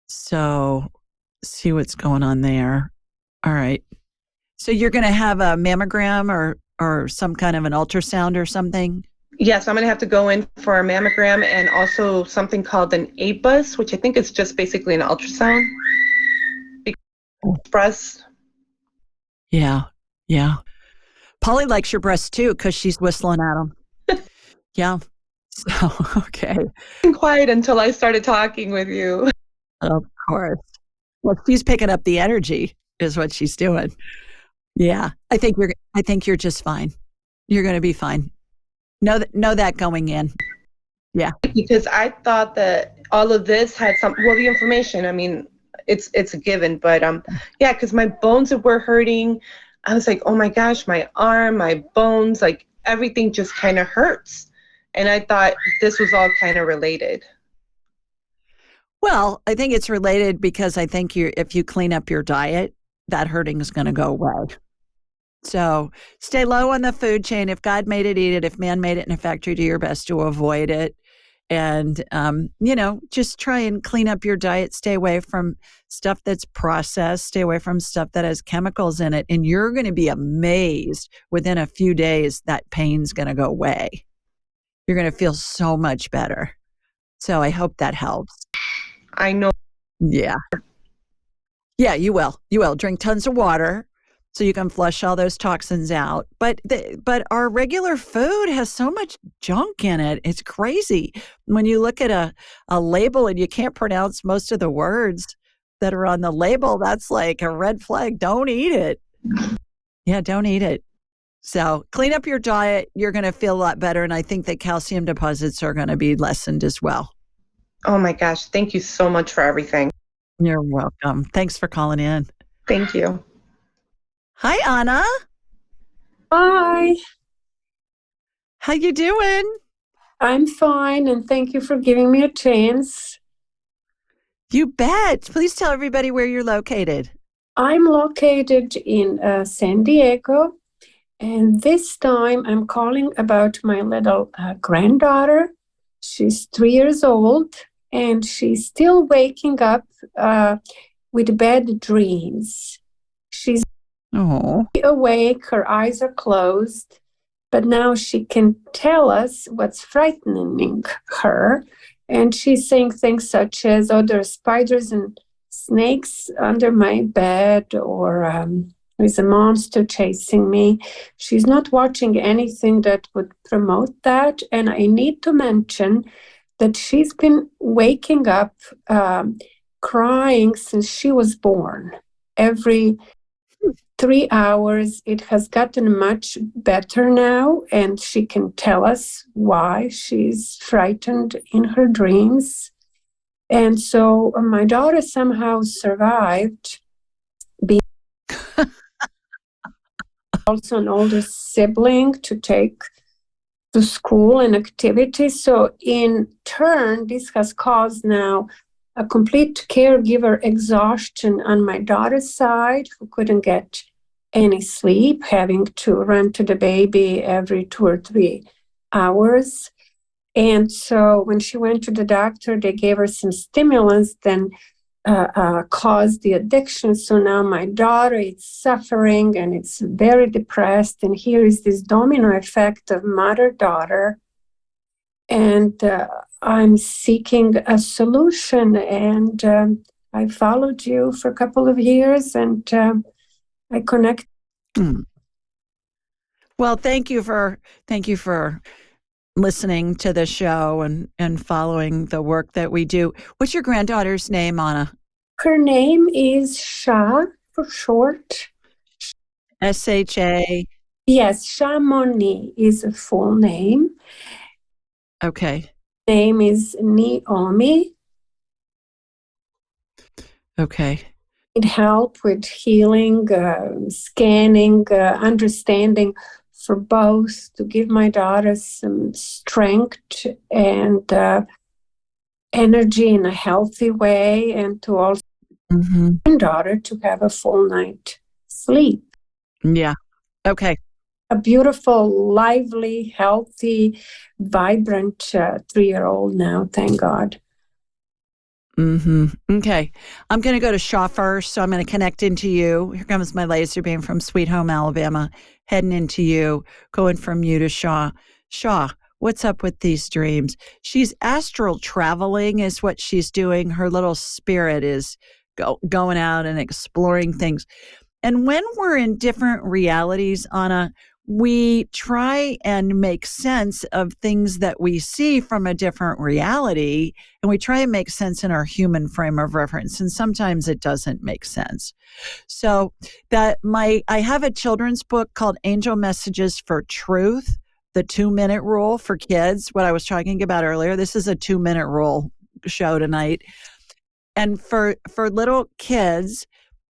So see what's going on there. All right. So you're going to have a mammogram or some kind of an ultrasound or something? Yes, I'm going to have to go in for a mammogram and also something called an ABUS, which I think is just basically an ultrasound. Breast. Yeah. Polly likes your breasts too because she's whistling at them. Yeah. So, okay. Been quiet until I started talking with you. Of course. Well, she's picking up the energy is what she's doing. Yeah. I think you're just fine. You're going to be fine. Know that going in. Yeah. Because I thought that all of this had the information. I mean, it's a given. But yeah, because my bones were hurting. I was like, oh my gosh, my arm, my bones, like everything just kind of hurts. And I thought this was all kind of related. Well, I think it's related because I think if you clean up your diet, that hurting is going to go away. So stay low on the food chain. If God made it, eat it. If man made it in a factory, do your best to avoid it. And, just try and clean up your diet. Stay away from stuff that's processed. Stay away from stuff that has chemicals in it. And you're going to be amazed within a few days that pain's going to go away. You're going to feel so much better. So I hope that helps. I know. Yeah. Yeah, you will. You will. Drink tons of water so you can flush all those toxins out. But our regular food has so much junk in it. It's crazy. When you look at a label and you can't pronounce most of the words that are on the label, that's like a red flag. Don't eat it. Yeah, don't eat it. So clean up your diet. You're going to feel a lot better. And I think that calcium deposits are going to be lessened as well. Oh my gosh. Thank you so much for everything. You're welcome. Thanks for calling in. Thank you. Hi, Anna. Hi, How you doing? I'm fine, and thank you for giving me a chance. You bet. Please tell everybody where you're located. I'm located in San Diego, and this time I'm calling about my little granddaughter. She's 3 years old, and she's still waking up with bad dreams. She's awake, her eyes are closed, but now she can tell us what's frightening her. And she's saying things such as, oh, there are spiders and snakes under my bed, or there's a monster chasing me. She's not watching anything that would promote that. And I need to mention that she's been waking up crying since she was born. Every 3 hours, it has gotten much better now, and she can tell us why she's frightened in her dreams. And so my daughter somehow survived being also an older sibling to take to school and activities. So in turn, this has caused now a complete caregiver exhaustion on my daughter's side, who couldn't get any sleep, having to run to the baby every 2 or 3 hours. And so when she went to the doctor, they gave her some stimulants, then caused the addiction. So now my daughter is suffering and it's very depressed. And here is this domino effect of mother-daughter. And I'm seeking a solution. And I followed you for a couple of years, and I connect. Well, thank you for listening to the show and following the work that we do. What's your granddaughter's name, Anna? Her name is Sha for short. S-H-A. Yes, Shamoni is a full name. Okay. Name is Naomi. Okay. Need help with healing, scanning, understanding for both, to give my daughter some strength and energy in a healthy way, and to also my daughter to have a full night sleep. Yeah. Okay. A beautiful, lively, healthy, vibrant 3-year-old now, thank God. Okay. I'm going to go to Shaw first, so I'm going to connect into you. Here comes my laser beam from Sweet Home, Alabama, heading into you, going from you to Shaw. Shaw, what's up with these dreams? She's astral traveling is what she's doing. Her little spirit is going out and exploring things. And when we're in different realities, Anna, we try and make sense of things that we see from a different reality, and we try and make sense in our human frame of reference. And sometimes it doesn't make sense. So I have a children's book called Angel Messages for Truth, the 2-minute rule for kids, what I was talking about earlier. This is a 2-minute rule show tonight. And for little kids,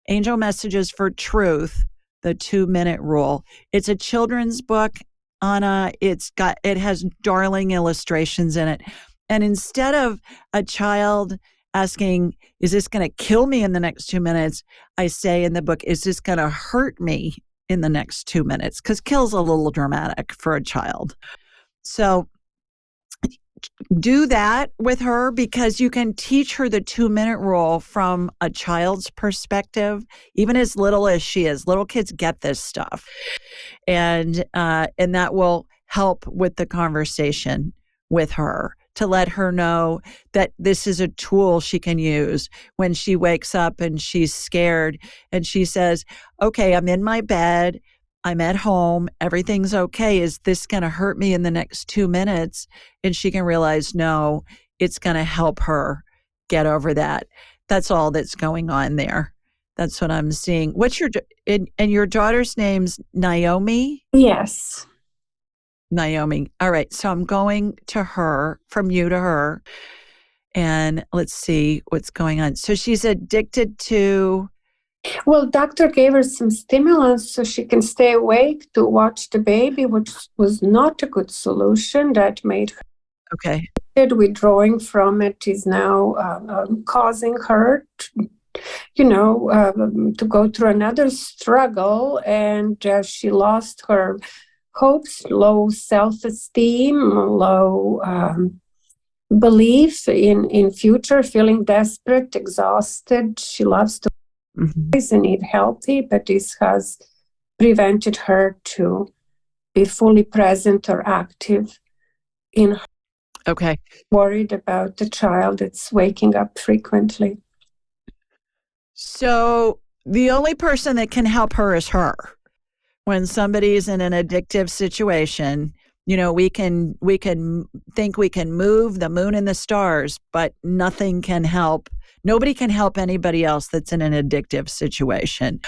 Angel Messages for Truth, the 2-minute rule. It's a children's book, Anna. It has darling illustrations in it. And instead of a child asking, is this going to kill me in the next 2 minutes? I say in the book, is this going to hurt me in the next 2 minutes? Because kill's a little dramatic for a child. So do that with her, because you can teach her the 2-minute rule from a child's perspective, even as little as she is. Little kids get this stuff. And that will help with the conversation with her, to let her know that this is a tool she can use when she wakes up and she's scared and she says, okay, I'm in my bed, I'm at home, everything's okay. Is this going to hurt me in the next 2 minutes? And she can realize, no, it's going to help her get over that. That's all that's going on there. That's what I'm seeing. What's and your daughter's name's Naomi? Yes. Naomi. All right. So I'm going to her, from you to her, and let's see what's going on. So she's addicted to... Well, doctor gave her some stimulants so she can stay awake to watch the baby, which was not a good solution. That made her withdrawing from it is now causing her to go through another struggle, and she lost her hopes, low self-esteem, low belief in future, feeling desperate, exhausted. She loves to and eat healthy, but this has prevented her to be fully present or active in her. Worried about the child that's waking up frequently. So the only person that can help her is her. When somebody's in an addictive situation, we can think we can move the moon and the stars, but nothing can help. Nobody can help anybody else that's in an addictive situation.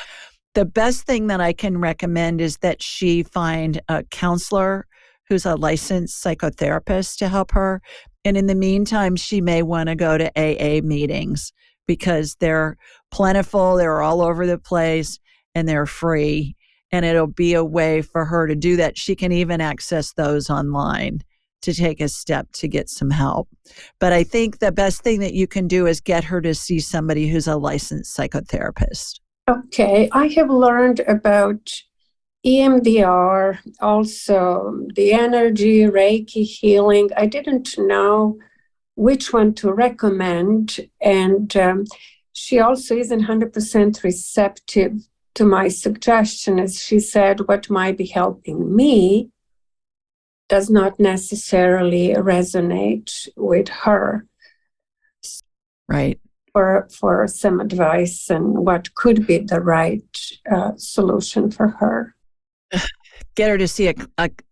The best thing that I can recommend is that she find a counselor who's a licensed psychotherapist to help her. And in the meantime, she may want to go to AA meetings, because they're plentiful, they're all over the place, and they're free. And it'll be a way for her to do that. She can even access those online to take a step to get some help. But I think the best thing that you can do is get her to see somebody who's a licensed psychotherapist. Okay, I have learned about EMDR, also the energy, Reiki healing. I didn't know which one to recommend. And she also isn't 100% receptive to my suggestion. As she said, what might be helping me does not necessarily resonate with her. Right. For some advice and what could be the right solution for her. Get her to see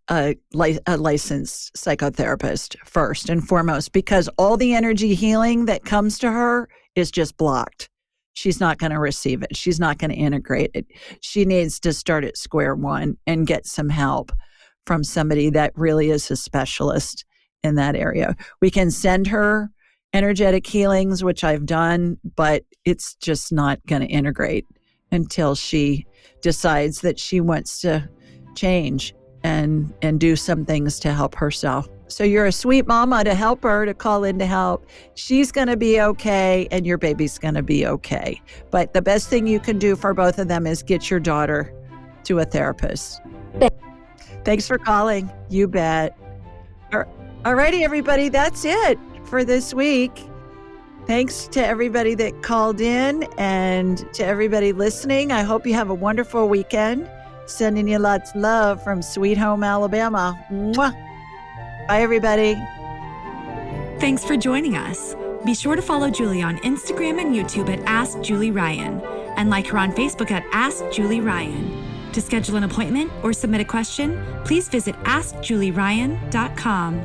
a licensed psychotherapist first and foremost, because all the energy healing that comes to her is just blocked. She's not going to receive it. She's not going to integrate it. She needs to start at square one and get some help from somebody that really is a specialist in that area. We can send her energetic healings, which I've done, but it's just not going to integrate until she decides that she wants to change and do some things to help herself. So you're a sweet mama to help her, to call in to help. She's going to be okay, and your baby's going to be okay. But the best thing you can do for both of them is get your daughter to a therapist. Thanks for calling. You bet. All righty, everybody. That's it for this week. Thanks to everybody that called in and to everybody listening. I hope you have a wonderful weekend. Sending you lots of love from Sweet Home, Alabama. Mwah. Bye, everybody. Thanks for joining us. Be sure to follow Julie on Instagram and YouTube at Ask Julie Ryan, and like her on Facebook at Ask Julie Ryan. To schedule an appointment or submit a question, please visit AskJulieRyan.com.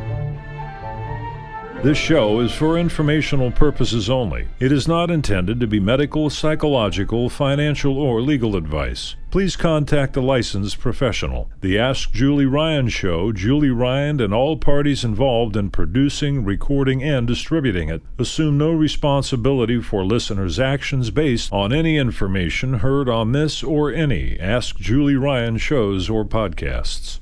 This show is for informational purposes only. It is not intended to be medical, psychological, financial, or legal advice. Please contact a licensed professional. The Ask Julie Ryan Show, Julie Ryan and all parties involved in producing, recording, and distributing it assume no responsibility for listeners' actions based on any information heard on this or any Ask Julie Ryan shows or podcasts.